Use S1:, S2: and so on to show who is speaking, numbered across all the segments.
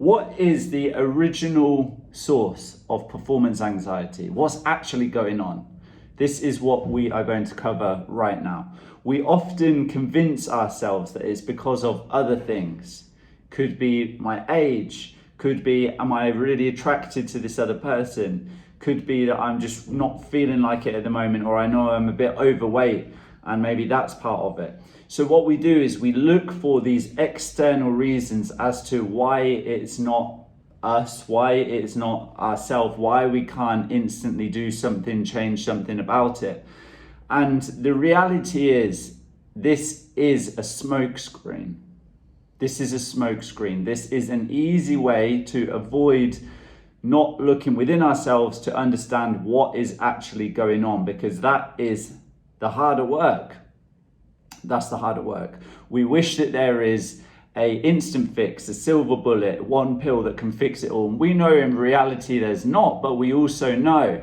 S1: What is the original source of performance anxiety? What's actually going on? This is what we are going to cover right now. We often convince ourselves that it's because of other things. Could be my age, could be, am I really attracted to this other person? Could be that I'm just not feeling like it at the moment, or I know I'm a bit overweight and maybe that's part of it. So what we do is we look for these external reasons as to why it's not us, why it's not ourselves, why we can't instantly do something, change something about it. And the reality is, this is a smokescreen. This is a smokescreen. This is an easy way to avoid not looking within ourselves to understand what is actually going on, because that is the harder work. That's the harder work. We wish that there is a instant fix, a silver bullet, one pill that can fix it all. And we know in reality there's not, but we also know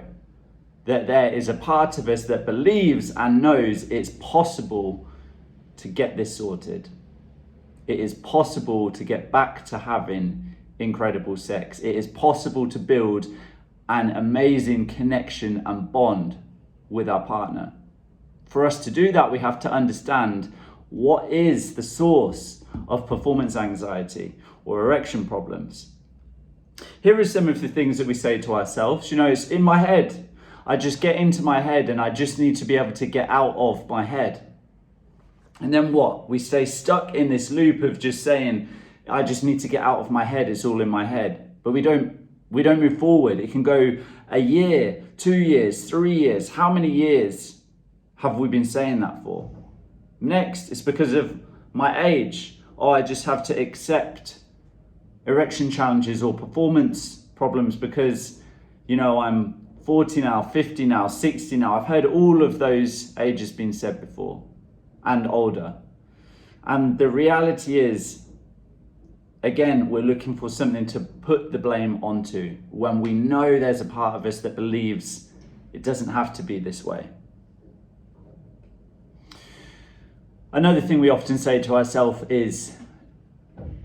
S1: that there is a part of us that believes and knows it's possible to get this sorted. It is possible to get back to having incredible sex. It is possible to build an amazing connection and bond with our partner. For us to do that, we have to understand what is the source of performance anxiety or erection problems. Here are some of the things that we say to ourselves. It's in my head. I just get into my head and I just need to be able to get out of my head. And then what? We stay stuck in this loop of just saying, I just need to get out of my head. It's all in my head. But we don't move forward. It can go a year, 2 years, 3 years. How many years have we been saying that for? Next, it's because of my age. I just have to accept erection challenges or performance problems because, I'm 40 now, 50 now, 60 now. I've heard all of those ages being said before and older. And the reality is, again, we're looking for something to put the blame onto when we know there's a part of us that believes it doesn't have to be this way. Another thing we often say to ourselves is,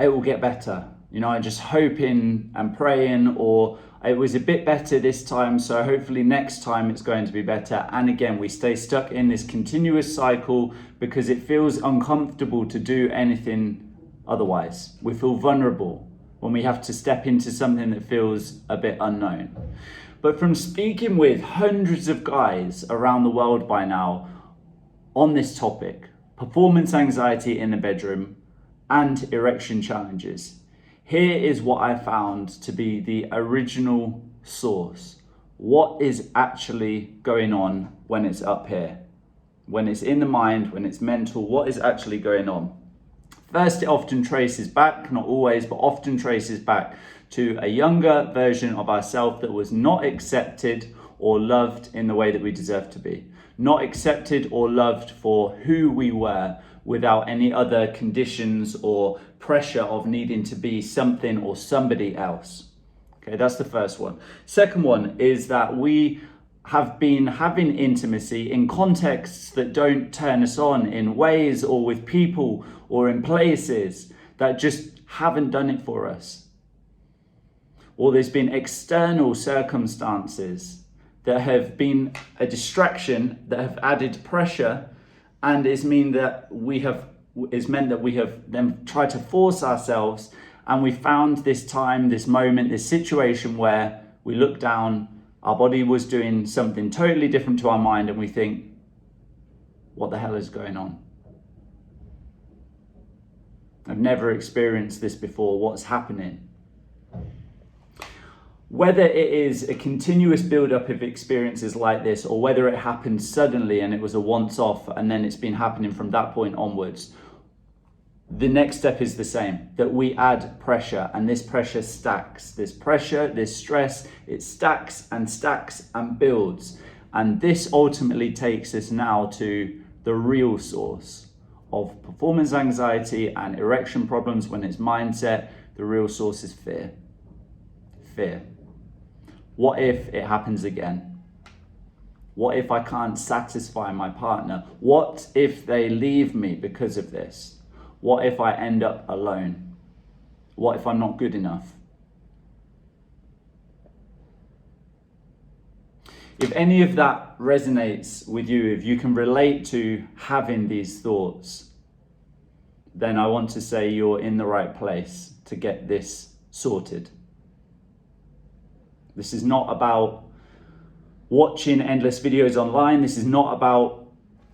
S1: it will get better. I'm just hoping and praying, or it was a bit better this time, so hopefully next time it's going to be better. And again, we stay stuck in this continuous cycle because it feels uncomfortable to do anything otherwise. We feel vulnerable when we have to step into something that feels a bit unknown. But from speaking with hundreds of guys around the world by now on this topic, performance anxiety in the bedroom and erection challenges, here is what I found to be the original source. What is actually going on when it's up here? When it's in the mind, when it's mental, what is actually going on? First, it often traces back, not always, but often traces back to a younger version of ourselves that was not accepted or loved in the way that we deserve to be. Not accepted or loved for who we were without any other conditions or pressure of needing to be something or somebody else. Okay, that's the first one. Second one is that we have been having intimacy in contexts that don't turn us on, in ways or with people or in places that just haven't done it for us. Or there's been external circumstances that have been a distraction, that have added pressure, and it's meant that we have then tried to force ourselves, and we found this time, this moment, this situation where we look down, our body was doing something totally different to our mind, and we think, what the hell is going on? I've never experienced this before. What's happening? Whether it is a continuous build-up of experiences like this, or whether it happened suddenly and it was a once-off and then it's been happening from that point onwards, the next step is the same, that we add pressure, and this pressure stacks. This pressure, this stress, it stacks and builds. And this ultimately takes us now to the real source of performance anxiety and erection problems. When it's mindset, the real source is fear. Fear. What if it happens again? What if I can't satisfy my partner? What if they leave me because of this? What if I end up alone? What if I'm not good enough? If any of that resonates with you, if you can relate to having these thoughts, then I want to say you're in the right place to get this sorted. This is not about watching endless videos online. This is not about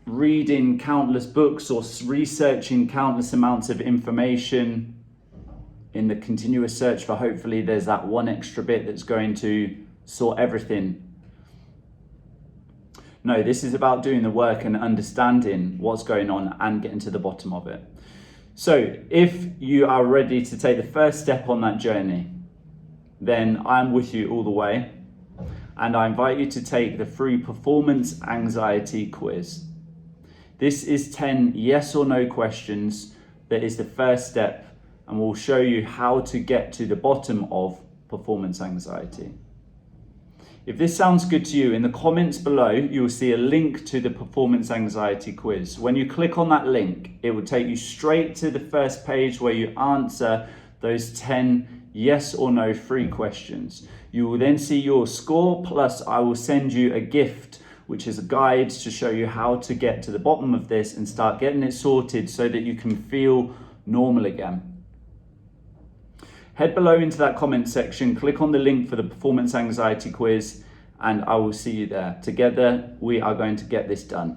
S1: reading countless books or researching countless amounts of information in the continuous search for hopefully there's that one extra bit that's going to sort everything. No, this is about doing the work and understanding what's going on and getting to the bottom of it. So if you are ready to take the first step on that journey, then I'm with you all the way. And I invite you to take the free performance anxiety quiz. This is 10 yes or no questions that is the first step, and will show you how to get to the bottom of performance anxiety. If this sounds good to you, in the comments below, you will see a link to the performance anxiety quiz. When you click on that link, it will take you straight to the first page where you answer those 10 yes or no free questions. You will then see your score, plus I will send you a gift, which is a guide to show you how to get to the bottom of this and start getting it sorted so that you can feel normal again. Head below into that comment section, click on the link for the performance anxiety quiz, and I will see you there. Together, we are going to get this done.